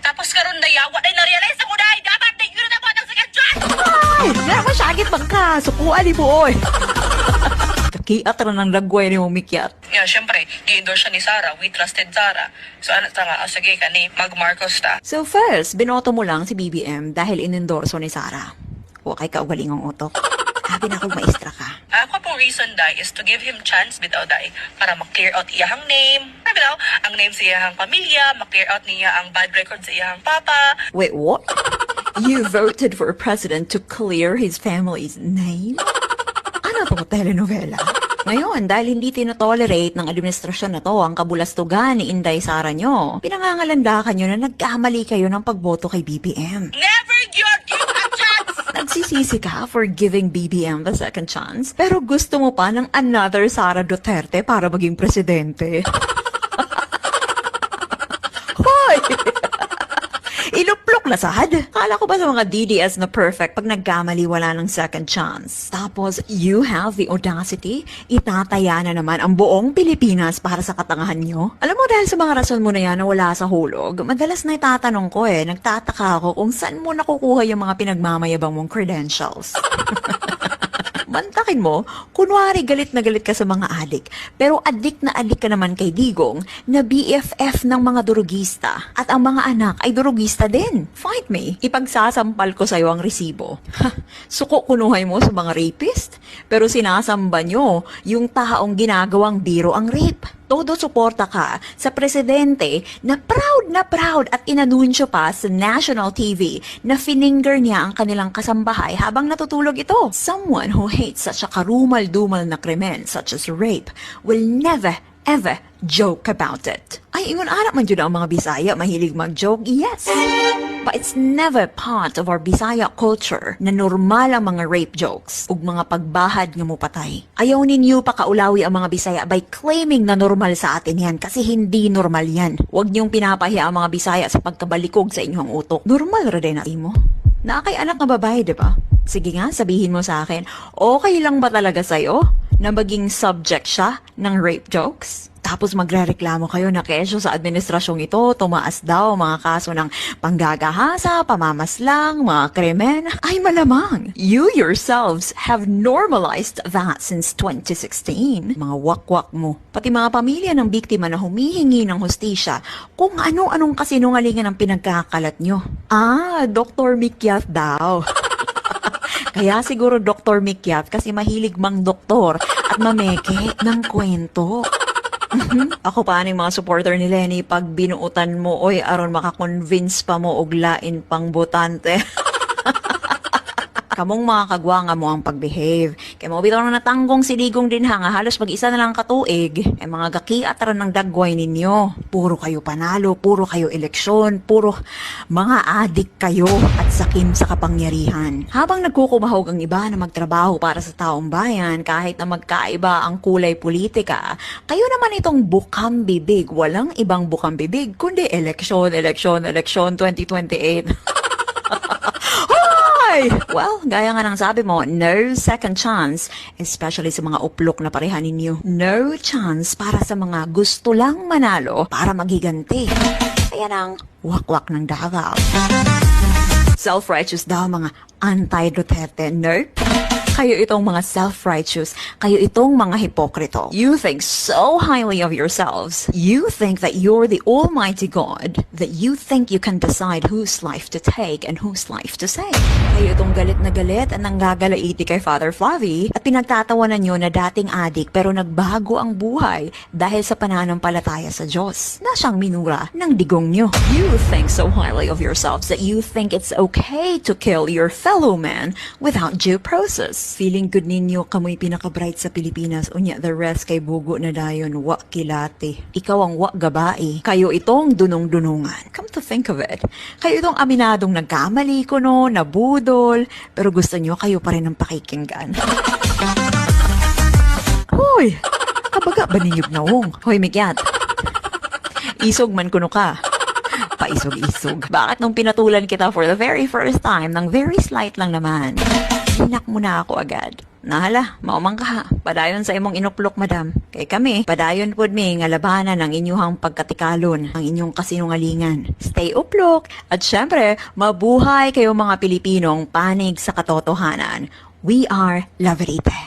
Tapos karon na yawa na na-realize ako na dapat na yun na mo ng second chance. Ay, nga masyagit bang ka. Sukuan ni boy. Kakiat ra ng lagway ni Mikyat. Yeah, syempre, gi-endorse siya ni Sarah. We trusted Sarah. So ano ta nga, sige ka ni mag-Marcos ta. So first, binoto mo lang si BBM dahil inendorso ni Sarah. Wakay ka ugalingong utok. Sabi na kong maestra ka. Ako pong reason dai is to give him chance bitaw dai para ma-clear out iyahang name. Sabi daw, ang name sa iyahang pamilya, ma-clear out niya ang bad record sa iyahang papa. Wait, what? You voted for a president to clear his family's name? Ano to, telenovela? Ngayon, dahil hindi tinotolerate ng administrasyon na to ang kabulastugan ni Inday Sara nyo, pinangangalandakan nyo na nagkamali kayo ng pagboto kay BBM. Never give a chance! Nagsisisi ka for giving BBM the second chance, pero gusto mo pa ng another Sara Duterte para maging presidente. Hoy! Iluplok na sad. Kala ko ba sa mga DDS na perfect pag nagkamali wala ng second chance? Tapos, you have the audacity, itataya na naman ang buong Pilipinas para sa katangahan nyo? Alam mo, dahil sa mga rason mo na yan na wala sa hulog, madalas na itatanong ko nagtataka ako kung saan mo nakukuha yung mga pinagmamayabang mong credentials. Mantakin mo, kunwari galit na galit ka sa mga adik, pero adik na adik ka naman kay Digong na BFF ng mga durugista at ang mga anak ay durugista din. Fight me. Ipagsasampal ko sa'yo ang resibo. Suko kunuhay mo sa mga rapist, pero sinasamba nyo yung taong ginagawang biro ang rape. Todo suporta ka sa presidente na proud at inanunsyo pa sa national TV na fininger niya ang kanilang kasambahay habang natutulog ito. Someone who hates such a karumal-dumal na krimen such as rape will never ever joke about it. Ay, ingon anak man dyan ang mga Bisaya, mahilig mag-joke, yes. But it's never part of our Bisaya culture na normal ang mga rape jokes ug mga pagbahad nga mo patay. Ayaw ninyo pa kaulawi ang mga Bisaya by claiming na normal sa atin yan kasi hindi normal yan. Huwag niyong pinapahiya ang mga Bisaya sa pagkabalikog sa inyong utok. Normal ra din na imo. Na kay anak nga babae, diba? Sige nga, sabihin mo sa akin, okay lang ba talaga sa'yo na maging subject siya ng rape jokes? Tapos magrereklamo kayo na kesyo sa administrasyong ito, tumaas daw mga kaso ng panggagahasa, pamamaslang, mga krimen. Ay malamang, you yourselves have normalized that since 2016. Mga wakwak mo. Pati mga pamilya ng biktima na humihingi ng hustisya kung ano-anong kasinungalingan ang pinagkakalat nyo. Ah, Dr. Mikyat daw. Kaya siguro Dr. Mikyat kasi mahilig mang doktor at mameke ng kwento. Ako pa mga supporter ni Lenny pag binuutan mo, oy, aron makakonvince pa mo og lain pang botante. Kamong mga kagwanga mo ang pagbehave. Kaya mo bitaw na natanggong si Digong din ha, nga halos mag-isa na lang katuig. Eh mga gakiat ra ng dagway ninyo. Puro kayo panalo, puro kayo eleksyon, puro mga adik kayo at sakim sa kapangyarihan. Habang nagkukumahog ang iba na magtrabaho para sa taong bayan, kahit na magkaiba ang kulay politika, kayo naman itong bukang bibig. Walang ibang bukang bibig, kundi eleksyon 2028. Well, gaya nga ng sabi mo, no second chance, especially sa mga uplok na pareha ninyo. No chance para sa mga gusto lang manalo para magiganti. Kaya nang wakwak ng dagal. Self-righteous daw mga anti-Duterte. Nope. Kayo itong mga self-righteous. Kayo itong mga hipokrito. You think so highly of yourselves. You think that you're the almighty God. That you think you can decide whose life to take and whose life to save. Kayo itong galit na galit at nanggagalaiti kay Father Flavi at pinagtatawanan nyo na dating adik pero nagbago ang buhay dahil sa pananampalataya sa Diyos na siyang minura ng digong nyo. You think so highly of yourselves that you think it's okay to kill your fellow man without due process. Feeling good ninyo kamoy pinaka-bright sa Pilipinas, unya the rest kay bugo na dayon, wa kilate. Ikaw ang wa gabae. Kayo itong dunong-dunungan. Come to think of it, kayo itong aminadong nagkamali ko no, nabudol, pero gusto nyo kayo pa rin ang pakikinggan. Hoy, kabaga ba ninyog naong? Hoy, Mikyat. Isog man kuno ka. Paisog-isog. Bakit nung pinatulan kita for the very first time, ng very slight lang naman, hinak mo na ako agad. Nahala, maumang ka ha. Padayon sa imong inuplok, madam. Kay kami, padayon pod mi nga labanan ang inyuhang pagkatikalon, ang inyong kasinungalingan. Stay uplok. At syempre, mabuhay kayo mga Pilipinong panig sa katotohanan. We are Lavarite.